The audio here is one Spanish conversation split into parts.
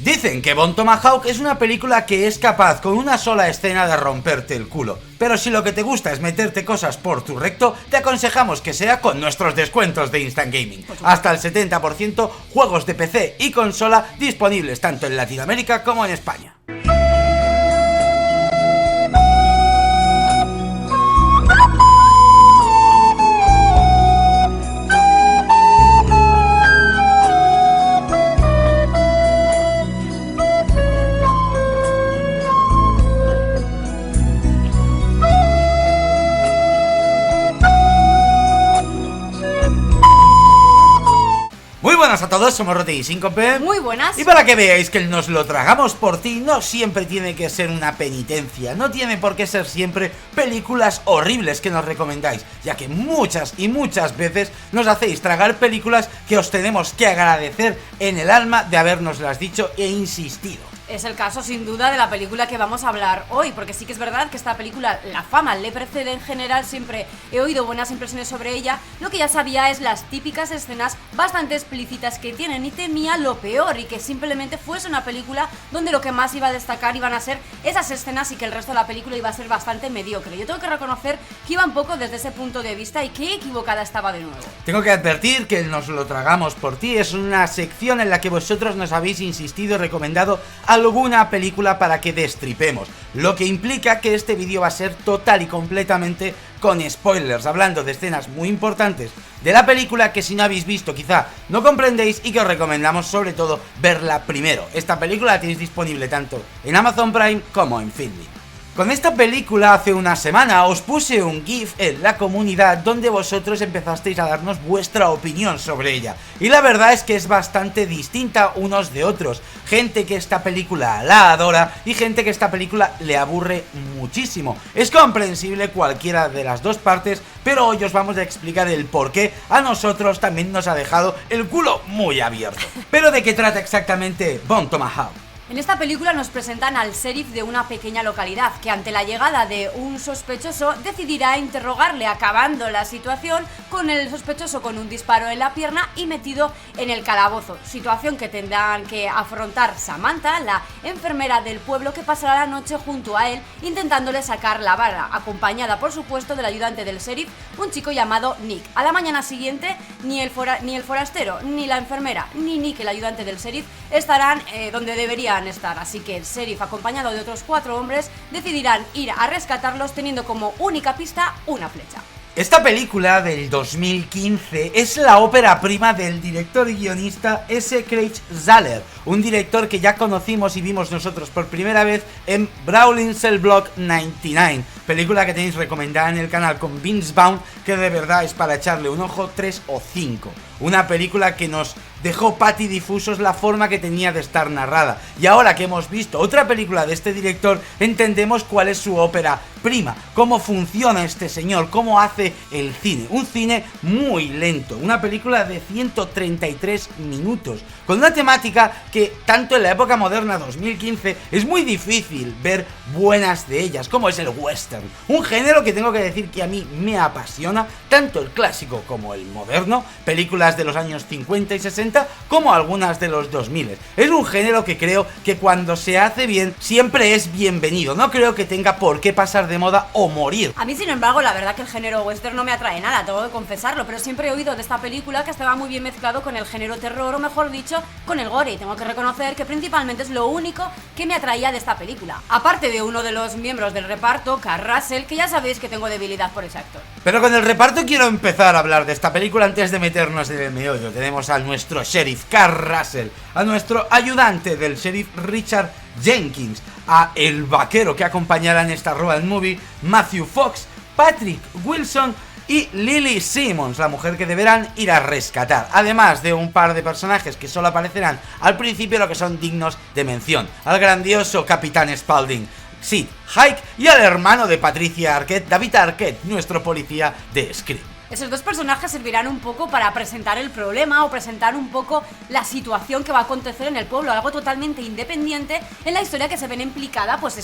Dicen que Bon Tomahawk es una película que es capaz con una sola escena de romperte el culo. Pero si lo que te gusta es meterte cosas por tu recto, te aconsejamos que sea con nuestros descuentos de Instant Gaming. Hasta el 70% juegos de PC y consola disponibles tanto en Latinoamérica como en España. Muy buenas a todos, somos Roti y Síncope. Muy buenas. Y para que veáis que el nos lo tragamos por ti no siempre tiene que ser una penitencia, no tiene por qué ser siempre películas horribles que nos recomendáis, ya que muchas y muchas veces nos hacéis tragar películas que os tenemos que agradecer en el alma de habernoslas dicho e insistido. Es el caso sin duda de la película que vamos a hablar hoy, porque sí que es verdad que esta película, la fama le precede en general, siempre he oído buenas impresiones sobre ella. Lo que ya sabía es las típicas escenas bastante explícitas que tienen, y temía lo peor, y que simplemente fuese una película donde lo que más iba a destacar iban a ser esas escenas y que el resto de la película iba a ser bastante mediocre. Yo tengo que reconocer que iba un poco desde ese punto de vista y qué equivocada estaba de nuevo. Tengo que advertir que el nos lo tragamos por ti es una sección en la que vosotros nos habéis insistido y recomendado alguna película para que destripemos, lo que implica que este vídeo va a ser total y completamente con spoilers, hablando de escenas muy importantes de la película que si no habéis visto quizá no comprendéis y que os recomendamos sobre todo verla primero. Esta película la tenéis disponible tanto en Amazon Prime como en Filmin. Con esta película hace una semana os puse un GIF en la comunidad donde vosotros empezasteis a darnos vuestra opinión sobre ella, y la verdad es que es bastante distinta unos de otros. Gente que esta película la adora y gente que esta película le aburre muchísimo. Es comprensible cualquiera de las dos partes, pero hoy os vamos a explicar el por qué a nosotros también nos ha dejado el culo muy abierto. ¿Pero de qué trata exactamente Bon Tomahawk? En esta película nos presentan al sheriff de una pequeña localidad que ante la llegada de un sospechoso decidirá interrogarle, acabando la situación con el sospechoso con un disparo en la pierna y metido en el calabozo, situación que tendrán que afrontar Samantha, la enfermera del pueblo, que pasará la noche junto a él intentándole sacar la bala, acompañada por supuesto del ayudante del sheriff, un chico llamado Nick. A la mañana siguiente ni el forastero, ni la enfermera, ni Nick, el ayudante del sheriff, estarán donde deberían estar, así que el sheriff, acompañado de otros 4 hombres, decidirán ir a rescatarlos teniendo como única pista una flecha. Esta película del 2015 es la ópera prima del director y guionista S. Craig Zahler, un director que ya conocimos y vimos nosotros por primera vez en Brawling Cell Block 99, película que tenéis recomendada en el canal con Vince Vaughn, que de verdad es para echarle un ojo 3 o 5. Una película que nos dejó patidifusos la forma que tenía de estar narrada. Y ahora que hemos visto otra película de este director, entendemos cuál es su ópera prima, cómo funciona este señor, cómo hace el cine. Un cine muy lento, una película de 133 minutos, con una temática que tanto en la época moderna 2015 es muy difícil ver buenas de ellas, como es el western. Un género que tengo que decir que a mí me apasiona, tanto el clásico como el moderno, películas de los años 50 y 60 como algunas de los 2000. Es un género que creo que cuando se hace bien siempre es bienvenido, no creo que tenga por qué pasar de moda o morir. A mí, sin embargo, la verdad que el género western no me atrae nada, tengo que confesarlo, pero siempre he oído de esta película que estaba muy bien mezclado con el género terror, o mejor dicho, con el gore, y tengo que reconocer que principalmente es lo único que me atraía de esta película, aparte de uno de los miembros del reparto, Kurt Russell, que ya sabéis que tengo debilidad por ese actor. Pero con el reparto quiero empezar a hablar de esta película antes de meternos en el meollo. Tenemos a nuestro sheriff Kurt Russell, a nuestro ayudante del sheriff Richard Jenkins, a el vaquero que acompañará en esta road movie, Matthew Fox, Patrick Wilson y Lily Simmons, la mujer que deberán ir a rescatar, además de un par de personajes que solo aparecerán al principio, lo que son dignos de mención: al grandioso Capitán Spaulding, Sid Haig, y al hermano de Patricia Arquette, David Arquette, nuestro policía de Scream. Esos dos personajes servirán un poco para presentar el problema o presentar un poco la situación que va a acontecer en el pueblo, algo totalmente independiente en la historia que se ven implicada pues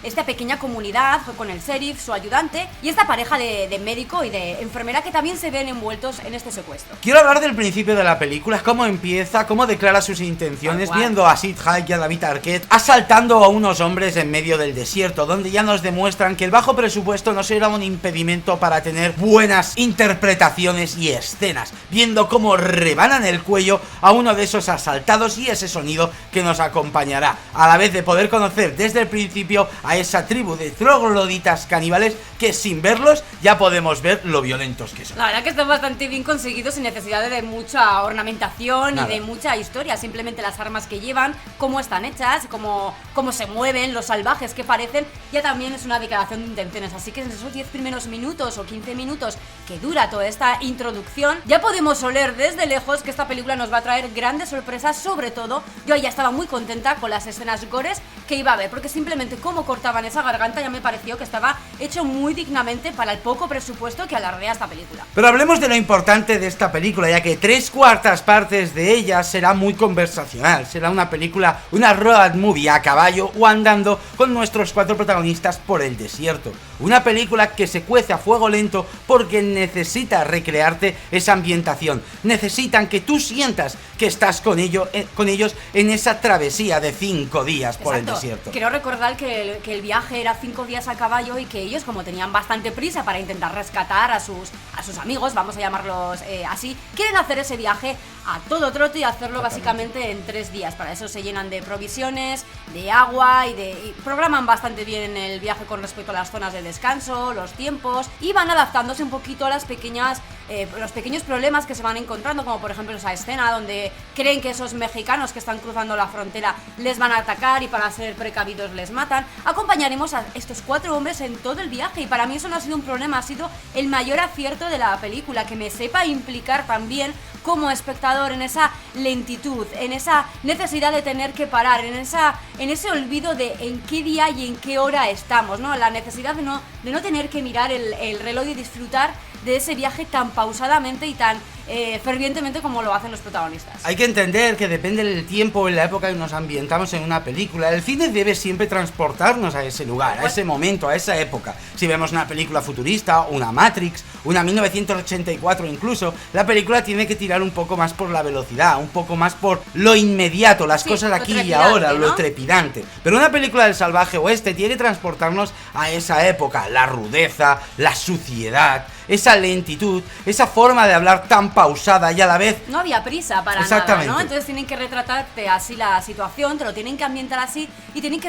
esta pequeña comunidad con el sheriff, su ayudante y esta pareja de médico y de enfermera que también se ven envueltos en este secuestro. Quiero hablar del principio de la película, cómo empieza, cómo declara sus intenciones, viendo a Sid Haig y a David Arquette asaltando a unos hombres en medio del desierto, donde ya nos demuestran que el bajo presupuesto no será un impedimento para tener buenas interpretaciones y escenas, viendo cómo rebanan el cuello a uno de esos asaltados y ese sonido que nos acompañará, a la vez de poder conocer desde el principio a esa tribu de trogloditas caníbales que sin verlos ya podemos ver lo violentos que son. La verdad que están bastante bien conseguidos sin necesidad de mucha ornamentación Nada. y de mucha historia, simplemente las armas que llevan, cómo están hechas, cómo se mueven, los salvajes que parecen, ya también es una declaración de intenciones, así que en esos 10 primeros minutos o 15 minutos que dura toda esta introducción, ya podemos oler desde lejos que esta película nos va a traer grandes sorpresas, sobre todo, yo ya estaba muy contenta con las escenas gores que iba a ver, porque simplemente cómo cortaban esa garganta ya me pareció que estaba hecho muy dignamente para el poco presupuesto que alardea esta película. Pero hablemos de lo importante de esta película, ya que 3/4 partes de ella será muy conversacional, será una película, una road movie a caballo o andando con nuestros 4 protagonistas por el desierto. Una película que se cuece a fuego lento porque necesita recrearte esa ambientación. Necesitan que tú sientas que estás con ellos en esa travesía de 5 días por el desierto. Quiero recordar que el viaje era 5 días a caballo y que ellos, como tenían bastante prisa para intentar rescatar a sus amigos, vamos a llamarlos así, quieren hacer ese viaje a todo trote y hacerlo básicamente en 3 días. Para eso se llenan de provisiones, de agua y programan bastante bien el viaje con respecto a las zonas de descanso, los tiempos, y van adaptándose un poquito a los pequeños problemas que se van encontrando, como por ejemplo esa escena donde creen que esos mexicanos que están cruzando la frontera les van a atacar y para ser precavidos les matan. Acompañaremos a estos 4 hombres en todo el viaje y para mí eso no ha sido un problema, ha sido el mayor acierto de la película, que me sepa implicar también como espectador en esa lentitud, en esa necesidad de tener que parar, en ese olvido de en qué día y en qué hora estamos, ¿no? La necesidad de no tener que mirar el reloj y disfrutar de ese viaje tan pausadamente y tan fervientemente como lo hacen los protagonistas. Hay que entender que depende del tiempo y la época que nos ambientamos en una película. El cine debe siempre transportarnos a ese lugar, a ese momento, a esa época. Si vemos una película futurista, una Matrix, una 1984 incluso, la película tiene que tirar un poco más por la velocidad, un poco más por lo inmediato, las cosas aquí y ahora, ¿no? lo trepidante. Pero una película del salvaje oeste tiene que transportarnos a esa época, la rudeza, la suciedad, esa lentitud, esa forma de hablar tan pausada y a la vez... No había prisa para nada, ¿no? Entonces tienen que retratarte así la situación, te lo tienen que ambientar así y tienen que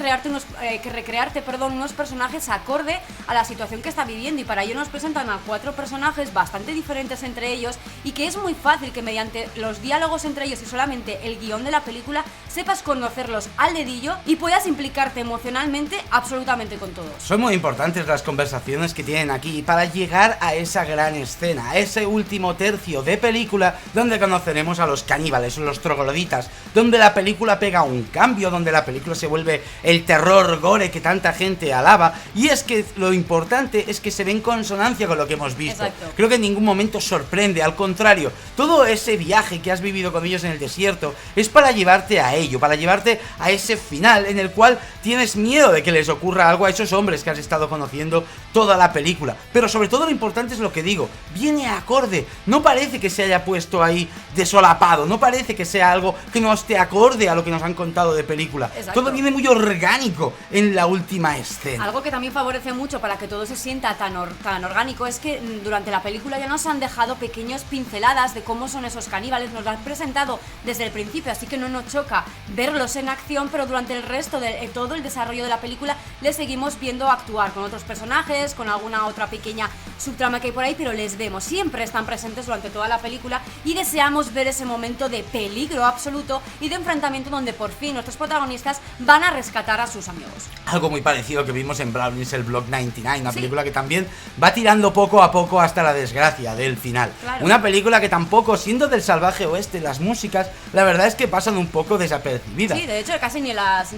recrearte unos personajes acorde a la situación que está viviendo, y para ello nos presentan a 4 personajes bastante diferentes entre ellos y que es muy fácil que mediante los diálogos entre ellos y solamente el guión de la película sepas conocerlos al dedillo y puedas implicarte emocionalmente absolutamente con todos. Son muy importantes las conversaciones que tienen aquí para llegar a esa gran escena, a ese último tercio de película donde conoceremos a los caníbales, los trogloditas, donde la película pega un cambio, donde la película se vuelve el terror gore que tanta gente alaba, y es que lo importante es que se ve en consonancia con lo que hemos visto. Exacto. Creo que en ningún momento sorprende, al contrario, todo ese viaje que has vivido con ellos en el desierto es para llevarte a ello, para llevarte a ese final en el cual tienes miedo de que les ocurra algo a esos hombres que has estado conociendo toda la película. Pero sobre todo lo importante es lo que digo, viene acorde, no parece que se haya puesto ahí de solapado, no parece que sea algo que no esté acorde a lo que nos han contado de película. Exacto. Todo viene muy orgánico en la última escena. Algo que también favorece mucho para que todo se sienta tan orgánico es que durante la película ya nos han dejado pequeñas pinceladas de cómo son esos caníbales, nos lo han presentado desde el principio, así que no nos choca verlos en acción, pero durante el resto de todo el desarrollo de la película les seguimos viendo actuar con otros personajes, con alguna otra pequeña subtrama que hay por ahí, pero les vemos, siempre están presentes durante toda la película y deseamos ver ese momento de peligro absoluto y de enfrentamiento donde por fin nuestros protagonistas van a rescatar a sus amigos. Algo muy parecido que vimos en Brownies el Block 99, una película que también va tirando poco a poco hasta la desgracia del final. Claro. Una película que tampoco, siendo del salvaje oeste, las músicas, la verdad es que pasan un poco desapercibidas. Sí, de hecho casi ni las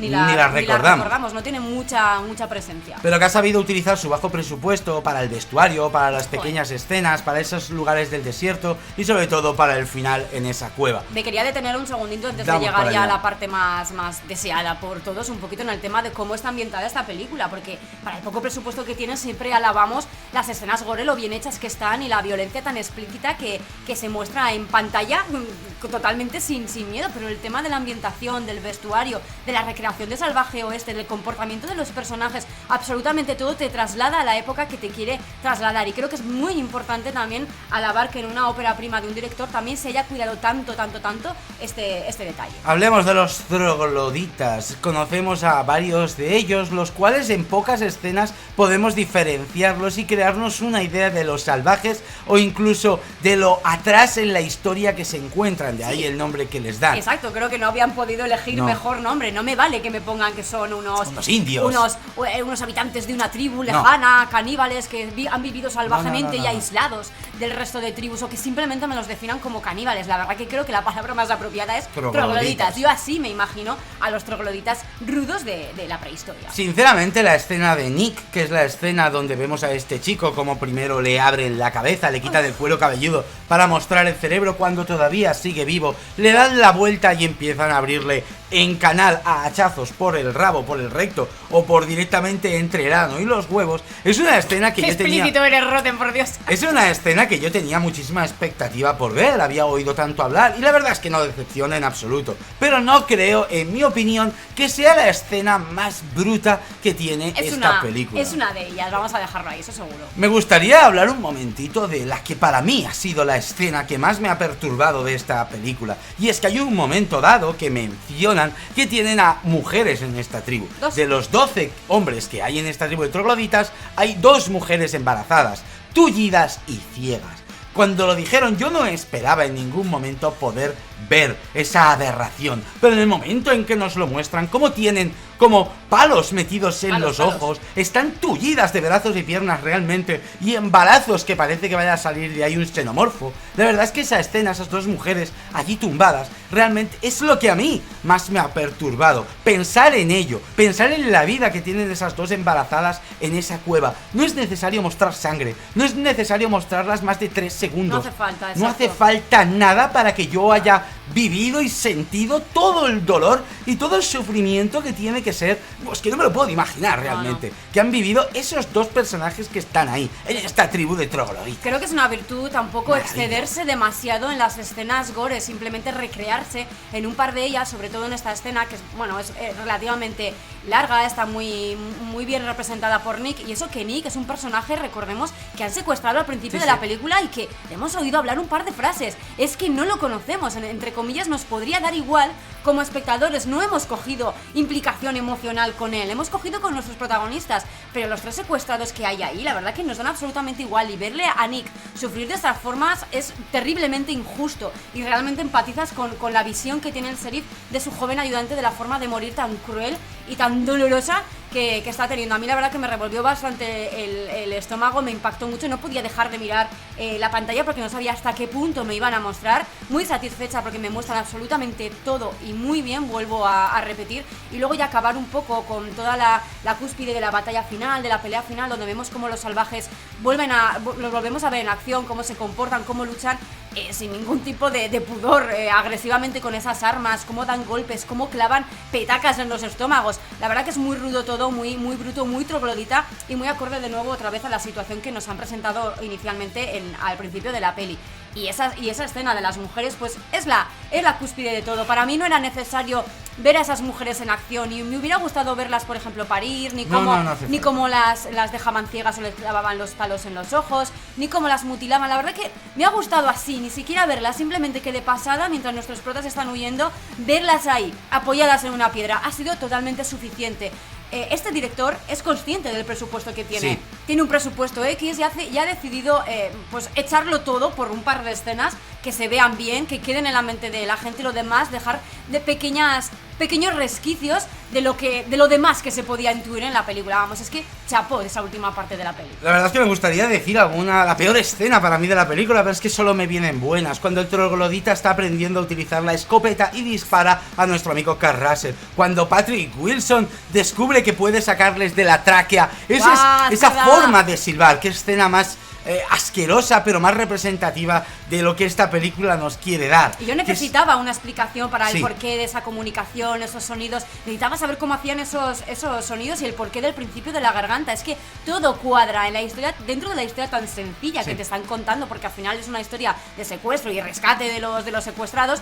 recordamos. No tiene mucha presencia. Pero que ha sabido utilizar su bajo presupuesto para el vestuario, todo para las pequeñas escenas, para esos lugares del desierto y sobre todo para el final en esa cueva. Me quería detener un segundito antes Vamos de llegar para ya a allá. la parte más deseada por todos, un poquito en el tema de cómo está ambientada esta película, porque para el poco presupuesto que tiene siempre alabamos las escenas gore, lo bien hechas que están y la violencia tan explícita que se muestra en pantalla totalmente sin miedo, pero el tema de la ambientación, del vestuario, de la recreación de Salvaje Oeste, del comportamiento de los personajes, absolutamente todo te traslada a la época que te quiere trasladar, y creo que es muy importante también alabar que en una ópera prima de un director también se haya cuidado tanto este detalle. Hablemos de los trogloditas. Conocemos a varios de ellos, los cuales en pocas escenas podemos diferenciarlos y crearnos una idea de los salvajes o incluso de lo atrás en la historia que se encuentran, de ahí el nombre que les dan. Exacto, creo que no habían podido elegir mejor nombre. No me vale que me pongan que son unos indios, unos habitantes de una tribu lejana, caníbales que han vivido salvajemente y aislados del resto de tribus, o que simplemente me los definan como caníbales. La verdad que creo que la palabra más apropiada es trogloditas. Yo así me imagino a los trogloditas rudos de la prehistoria. Sinceramente, la escena de Nick, que es la escena donde vemos a este chico como primero le abren la cabeza, le quitan el cuero cabelludo para mostrar el cerebro cuando todavía sigue vivo, le dan la vuelta y empiezan a abrirle en canal a hachazos por el rabo, por el recto o por directamente entre el ano y los huevos. Es una escena que Qué yo tenía... explícito eres, Rotten, por Dios. Es una escena que yo tenía muchísima expectativa por ver, había oído tanto hablar y la verdad es que no decepciona en absoluto. Pero no creo, en mi opinión, que sea la escena más bruta que tiene esta película. Es una de ellas, vamos a dejarlo ahí, eso seguro. Me gustaría hablar un momentito de la que para mí ha sido la escena que más me ha perturbado de esta película. Y es que hay un momento dado que mencionan que tienen a mujeres en esta tribu. De los 12 hombres que hay en esta tribu de trogloditas, hay 2 mujeres embarazadas, tullidas y ciegas. Cuando lo dijeron yo no esperaba en ningún momento poder ver esa aberración, pero en el momento en que nos lo muestran, como tienen como palos metidos en los ojos, están tullidas de brazos y piernas realmente, y embarazos que parece que vaya a salir de ahí un xenomorfo. La verdad es que esa escena, esas 2 mujeres allí tumbadas, realmente es lo que a mí más me ha perturbado. Pensar en ello, pensar en la vida que tienen esas 2 embarazadas en esa cueva. No es necesario mostrar sangre, no es necesario mostrarlas más de 3 segundos. No hace falta, exacto. No hace falta nada para que yo haya vivido y sentido todo el dolor y todo el sufrimiento que tiene que ser, pues que no me lo puedo imaginar realmente, que han vivido esos 2 personajes que están ahí, en esta tribu de trogloditas. Creo que es una virtud tampoco excederse demasiado en las escenas gore, simplemente recrearse en un par de ellas, sobre todo en esta escena que es, bueno, es relativamente larga, está muy bien representada por Nick, y eso que Nick es un personaje, recordemos, que han secuestrado al principio de la película y que le hemos oído hablar un par de frases. Es que no lo conocemos, entre comillas nos podría dar igual como espectadores, no hemos cogido implicación emocional con él, hemos cogido con nuestros protagonistas, pero los 3 secuestrados que hay ahí, la verdad que nos dan absolutamente igual, y verle a Nick sufrir de estas formas es terriblemente injusto, y realmente empatizas con la visión que tiene el sheriff de su joven ayudante, de la forma de morir tan cruel y tan dolorosa que está teniendo. A mí la verdad que me revolvió bastante el estómago, me impactó mucho, no podía dejar de mirar la pantalla porque no sabía hasta qué punto me iban a mostrar. Muy satisfecha porque me muestran absolutamente todo y muy bien, vuelvo a repetir, y luego ya acabar un poco con toda la cúspide de la batalla final, de la pelea final, donde vemos cómo los salvajes los volvemos a ver en acción, cómo se comportan, cómo luchan sin ningún tipo de pudor, agresivamente con esas armas, cómo dan golpes, cómo clavan petacas en los estómagos. La verdad que es muy rudo todo, muy bruto, muy troglodita, y muy acorde de nuevo otra vez a la situación que nos han presentado inicialmente al principio de la peli. Y esa escena de las mujeres, pues es la cúspide de todo. Para mí no era necesario ver a esas mujeres en acción, y me hubiera gustado verlas, por ejemplo, parir, ni cómo las dejaban ciegas o les clavaban los palos en los ojos, ni cómo las mutilaban. La verdad que me ha gustado así, ni siquiera verlas, simplemente que de pasada, mientras nuestros protas están huyendo, verlas ahí, apoyadas en una piedra, ha sido totalmente suficiente. Este director es consciente del presupuesto que tiene. Sí. Tiene un presupuesto X y ha decidido pues echarlo todo por un par de escenas que se vean bien, que queden en la mente de la gente, y lo demás dejar de pequeños resquicios de lo demás que se podía intuir en la película. Vamos, es que chapó esa última parte de la película. La verdad es que me gustaría decir la peor escena para mí de la película, pero es que solo me vienen buenas. Cuando el troglodita está aprendiendo a utilizar la escopeta y dispara a nuestro amigo Kurt Russell. Cuando Patrick Wilson descubre que puede sacarles de la tráquea esa forma de silbar. Qué escena más asquerosa, pero más representativa de lo que esta película nos quiere dar. Y yo necesitaba una explicación para el Sí. porqué de esa comunicación, esos sonidos. Necesitaba saber cómo hacían esos sonidos y el porqué del principio de la garganta. Es que todo cuadra en la historia, dentro de la historia tan sencilla Sí. que te están contando, porque al final es una historia de secuestro y rescate de los secuestrados.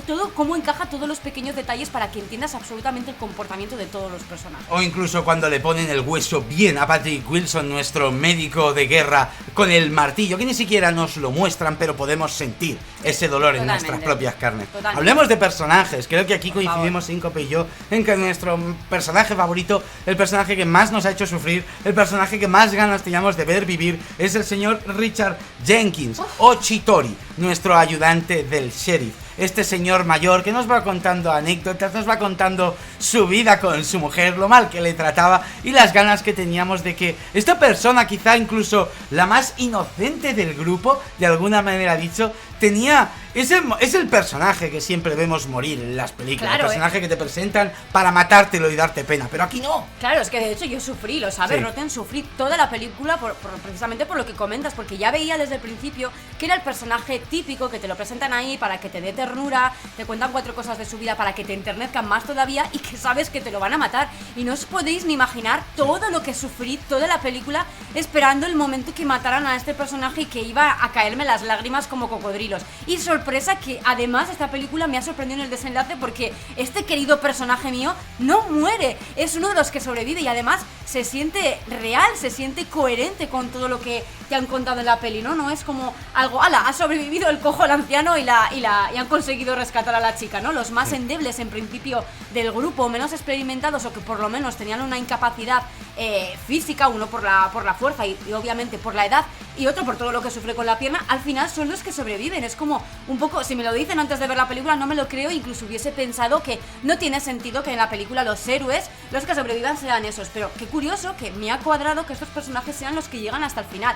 Todo cómo encaja todos los pequeños detalles para que entiendas absolutamente el comportamiento de todos los personajes. O incluso cuando le ponen el hueso bien a Patrick Wilson, nuestro médico de guerra, con el martillo, que ni siquiera nos lo muestran, pero podemos sentir ese dolor en Totalmente. nuestras propias carnes. Totalmente. Hablemos de personajes. Creo que aquí Por coincidimos Síncope y yo en que nuestro personaje favorito, el personaje que más nos ha hecho sufrir, el personaje que más ganas teníamos de ver vivir, es el señor Richard Jenkins, o Chittori, nuestro ayudante del sheriff. Este señor mayor que nos va contando anécdotas, nos va contando su vida con su mujer, lo mal que le trataba y las ganas que teníamos de que esta persona, quizá incluso la más inocente del grupo, de alguna manera dicho, tenía... Es el personaje que siempre vemos morir en las películas. Claro, el personaje que te presentan para matártelo y darte pena, pero aquí no. Claro, es que de hecho yo sufrí, lo sabes, Sí. Roten, sufrí toda la película precisamente por lo que comentas, porque ya veía desde el principio que era el personaje típico que te lo presentan ahí para que te dé ternura, te cuentan 4 cosas de su vida para que te enternezcan más todavía y que sabes que te lo van a matar. Y no os podéis ni imaginar todo lo que sufrí toda la película esperando el momento que mataran a este personaje y que iba a caerme las lágrimas como cocodrilos. Y sorpresa que además esta película me ha sorprendido en el desenlace porque este querido personaje mío no muere, es uno de los que sobrevive y además se siente real, se siente coherente con todo lo que te han contado en la peli, ¿no? No es como algo, ala, ha sobrevivido el cojo, el anciano y han conseguido rescatar a la chica, ¿no? Los más endebles en principio del grupo, menos experimentados o que por lo menos tenían una incapacidad física, uno por la fuerza y obviamente por la edad y otro por todo lo que sufre con la pierna, al final son los que sobreviven. Es como un poco, si me lo dicen antes de ver la película no me lo creo, incluso hubiese pensado que no tiene sentido que en la película los héroes, los que sobrevivan sean esos, pero qué curioso que me ha cuadrado que estos personajes sean los que llegan hasta el final,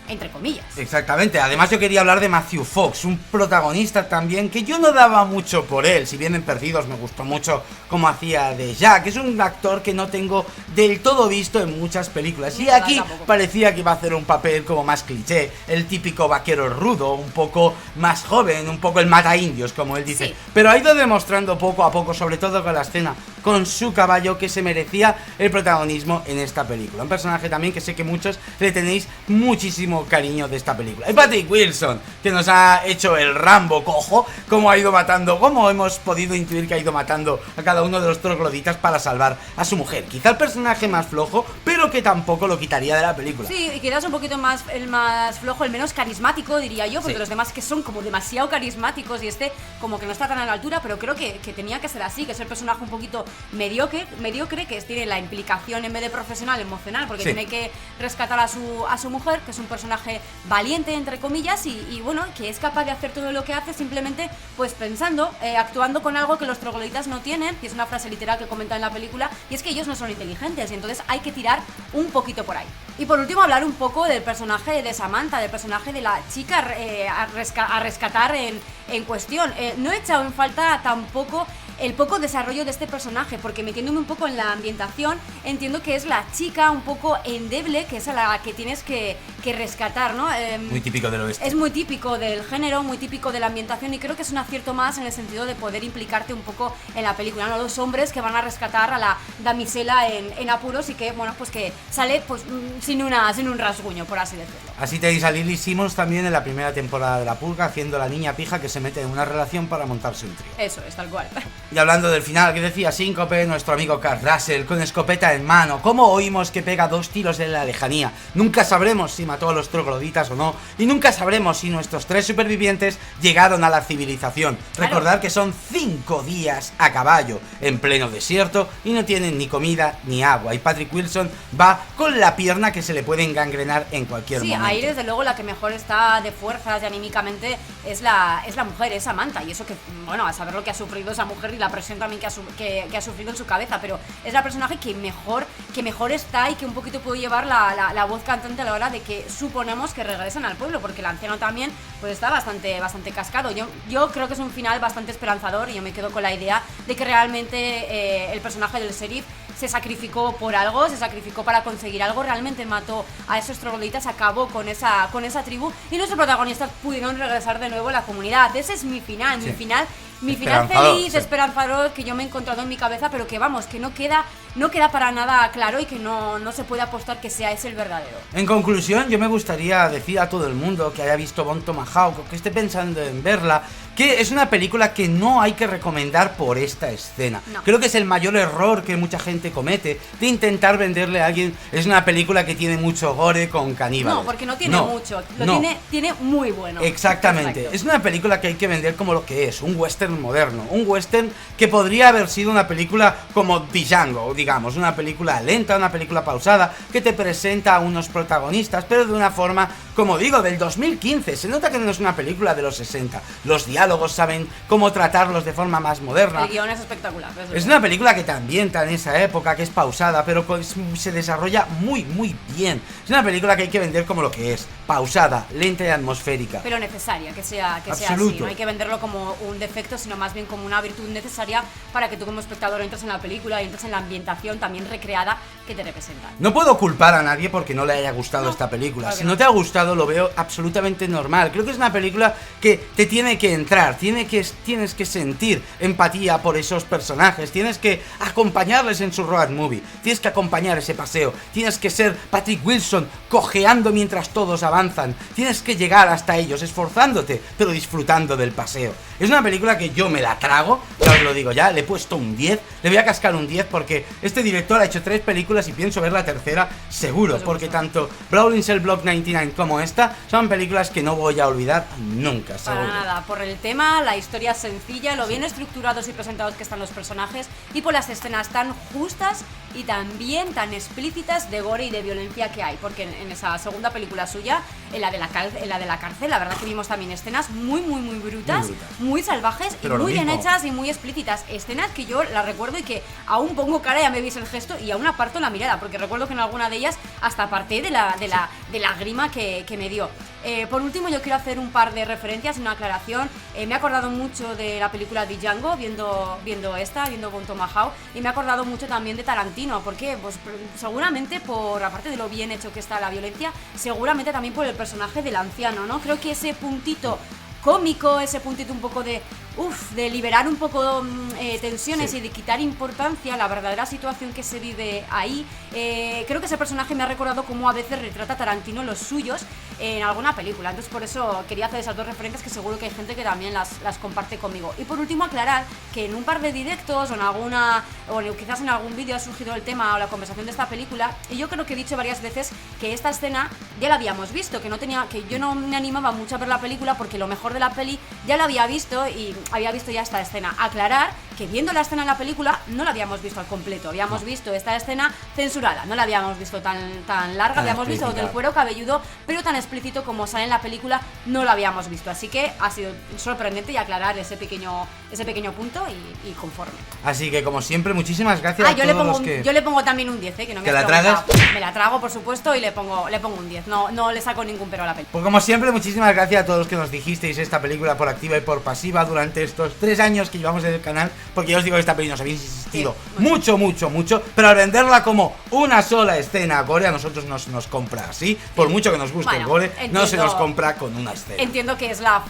entre comillas. Exactamente, además yo quería hablar de Matthew Fox, un protagonista también que yo no daba mucho por él. Si bien en Perdidos me gustó mucho como hacía de Jack, es un actor que no tengo del todo visto en muchas películas. Y aquí Tampoco. parecía que iba a hacer un papel como más cliché, el típico vaquero rudo, un poco más joven, un poco el mata indios, como él dice. Sí. Pero ha ido demostrando poco a poco, sobre todo con la escena con su caballo, que se merecía el protagonismo en esta película. Un personaje también que sé que muchos le tenéis muchísimo cariño de esta película. Y Patrick Wilson, que nos ha hecho el Rambo cojo, cómo ha ido matando, cómo hemos podido intuir que ha ido matando a cada uno de los trogloditas para salvar a su mujer. Quizá el personaje más flojo, pero que tampoco lo quitaría de la película. Sí, y quizás un poquito más el más flojo, el menos carismático, diría yo, porque Sí. los demás que son como demasiado carismáticos y este como que no está tan a la altura, pero creo que tenía que ser así, que es el personaje un poquito mediocre, que tiene la implicación en vez de profesional, emocional, porque Sí. tiene que rescatar a su mujer, que es un personaje valiente, entre comillas, y bueno, que es capaz de hacer todo lo que hace simplemente pues pensando, actuando con algo que los trogloditas no tienen, y es una frase literal que comenta en la película, y es que ellos no son inteligentes, y entonces hay que tirar un poquito por ahí. Y por último hablar un poco del personaje de Samantha, del personaje de la chica a rescatar en cuestión. No he echado en falta tampoco el poco desarrollo de este personaje, porque metiéndome un poco en la ambientación, entiendo que es la chica un poco endeble, que es a la que tienes que rescatar, ¿no? Muy típico del oeste. Es muy típico del género, muy típico de la ambientación, y creo que es un acierto más en el sentido de poder implicarte un poco en la película, ¿no? Los hombres que van a rescatar a la damisela en apuros y que, bueno, pues que sale pues sin un rasguño, por así decirlo. Así tenéis a Lily Simmons también en la primera temporada de La Purga, haciendo la niña pija que se mete en una relación para montarse un trío. Eso es, tal cual. Y hablando del final, que decía Síncope, nuestro amigo Kurt Russell, con escopeta en mano, ¿cómo oímos que pega 2 tiros en la lejanía? Nunca sabremos si mató a los trogloditas o no, y nunca sabremos si nuestros 3 supervivientes llegaron a la civilización. Claro. Recordad que son 5 días a caballo, en pleno desierto, y no tienen ni comida ni agua, y Patrick Wilson va con la pierna que se le puede engangrenar en cualquier Sí, momento. ahí desde luego la que mejor está de fuerzas y anímicamente es la mujer, es Samantha, y eso que, bueno, a saber lo que ha sufrido esa mujer y la presión también que ha sufrido en su cabeza, pero es la personaje que mejor está y que un poquito puede llevar la voz cantante a la hora de que suponemos que regresen al pueblo, porque el anciano también pues está bastante cascado. Yo creo que es un final bastante esperanzador y yo me quedo con la idea de que realmente el personaje del sheriff se sacrificó por algo, se sacrificó para conseguir algo, realmente mató a esos trogloditas, acabó con esa tribu y nuestros protagonistas pudieron regresar de nuevo a la comunidad. Ese es mi final, Sí. mi final feliz, esperanzador, que yo me he encontrado en mi cabeza, pero que vamos, que no queda para nada claro y que no se puede apostar que sea ese el verdadero. En conclusión, yo me gustaría decir a todo el mundo que haya visto Bone Tomahawk o que esté pensando en verla, que es una película que no hay que recomendar por esta escena. No. Creo que es el mayor error que mucha gente comete de intentar venderle a alguien. Es una película que tiene mucho gore con caníbales. No, porque no tiene mucho, tiene muy bueno. Exactamente, Perfecto. es una película que hay que vender como lo que es, un western moderno, un western que podría haber sido una película como Django, digamos, una película lenta, una película pausada, que te presenta a unos protagonistas, pero de una forma, como digo, del 2015, se nota que no es una película de los 60, los diálogos saben cómo tratarlos de forma más moderna. El guión es espectacular. Es una película que también está en esa época, que es pausada, pero se desarrolla muy, muy bien. Es una película que hay que vender como lo que es, pausada, lenta y atmosférica. Pero necesaria, que sea así. Absoluto. No hay que venderlo como un defecto, sino más bien como una virtud necesaria para que tú como espectador entres en la película y entres en la ambientación también recreada que te representa. No puedo culpar a nadie porque no le haya gustado esta película. Claro que Si no te ha gustado, lo veo absolutamente normal. Creo que es una película que te tiene que entrar, tienes que sentir empatía por esos personajes, tienes que acompañarles en su road movie, tienes que acompañar ese paseo, tienes que ser Patrick Wilson cojeando mientras todos avanzan, tienes que llegar hasta ellos esforzándote, pero disfrutando del paseo. Es una película que yo me la trago, ya os lo digo ya, le he puesto un 10, le voy a cascar un 10 porque este director ha hecho 3 películas y pienso ver la tercera seguro, porque tanto Brawling Cell Block 99 como esta son películas que no voy a olvidar nunca, seguro. Para nada, por el tema, la historia sencilla, lo bien estructurados y presentados que están los personajes y por las escenas tan justas y también tan explícitas de gore y de violencia que hay, porque en esa segunda película suya, en la de la cárcel, la verdad que vimos también escenas muy brutas, muy salvajes, pero y muy bien mismo. hechas y muy explícitas, escenas que yo las recuerdo y que aún pongo cara, ya me veis el gesto y aún aparto la mirada, porque recuerdo que en alguna de ellas hasta aparté de la grima que me dio. Por último, yo quiero hacer un par de referencias, una aclaración. Me he acordado mucho de la película de Django, viendo Bone Tomahawk, y me he acordado mucho también de Tarantino. ¿Por qué? Pues seguramente por, aparte de lo bien hecho que está la violencia, seguramente también por el personaje del anciano, ¿no? Creo que ese puntito cómico, ese puntito un poco de liberar un poco tensiones, Sí. y de quitar importancia a la verdadera situación que se vive ahí. Creo que ese personaje me ha recordado cómo a veces retrata Tarantino los suyos en alguna película, entonces por eso quería hacer esas dos referencias, que seguro que hay gente que también las comparte conmigo. Y por último, aclarar que en un par de directos o quizás en algún vídeo ha surgido el tema o la conversación de esta película, y yo creo que he dicho varias veces que esta escena ya la habíamos visto, que yo no me animaba mucho a ver la película porque lo mejor de la peli ya la había visto y había visto ya esta escena. Aclarar que viendo la escena en la película no la habíamos visto al completo, habíamos visto esta escena censurada, no la habíamos visto tan larga, Tan habíamos visto explícita. del cuero cabelludo, pero tan explícito como sale en la película no lo habíamos visto, así que ha sido sorprendente y aclarar ese pequeño punto y conforme. Así que como siempre, muchísimas gracias a yo todos los que... le pongo también un 10, que no me ¿Te has la tragas? preguntado. Me la trago, por supuesto, y le pongo un 10, no le saco ningún pero a la película. Pues como siempre, muchísimas gracias a todos los que nos dijisteis esta película por activa y por pasiva durante estos 3 años que llevamos en el canal, porque yo os digo que esta película nos habéis insistido Sí, mucho, pero al venderla como una sola escena gore, a nosotros nos compra así, por mucho que nos guste el gore, no se nos compra con una escena. Entiendo que es la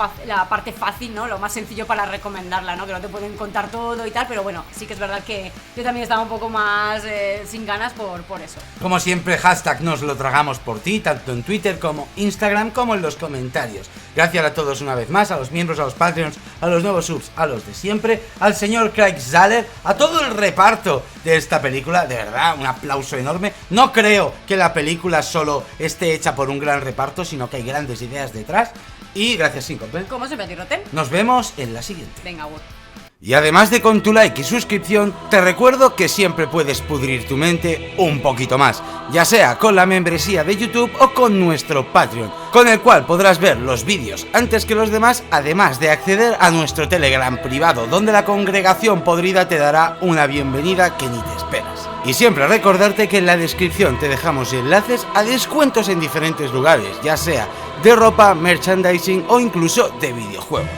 parte fácil, ¿no? Lo más sencillo para recomendarla, ¿no? Que no te pueden contar todo y tal, pero bueno, sí que es verdad que yo también estaba un poco más sin ganas por eso. Como siempre, hashtag nos lo tragamos por ti, tanto en Twitter como Instagram, como en los comentarios. Gracias a todos una vez más, a los miembros, a los Patreons, a los nuevos subs, a los de siempre, al señor Craig Zahler, a todo el reparto de esta película. De verdad, un aplauso enorme. No creo que la película solo esté hecha por un gran reparto, sino que hay grandes ideas detrás. Y gracias, Síncope. ¿Cómo se me tiroten? Nos vemos en la siguiente. Venga, Word. Y además de con tu like y suscripción, te recuerdo que siempre puedes pudrir tu mente un poquito más, ya sea con la membresía de YouTube o con nuestro Patreon, con el cual podrás ver los vídeos antes que los demás, además de acceder a nuestro Telegram privado, donde la congregación podrida te dará una bienvenida que ni te esperas. Y siempre recordarte que en la descripción te dejamos enlaces a descuentos en diferentes lugares, ya sea de ropa, merchandising o incluso de videojuegos.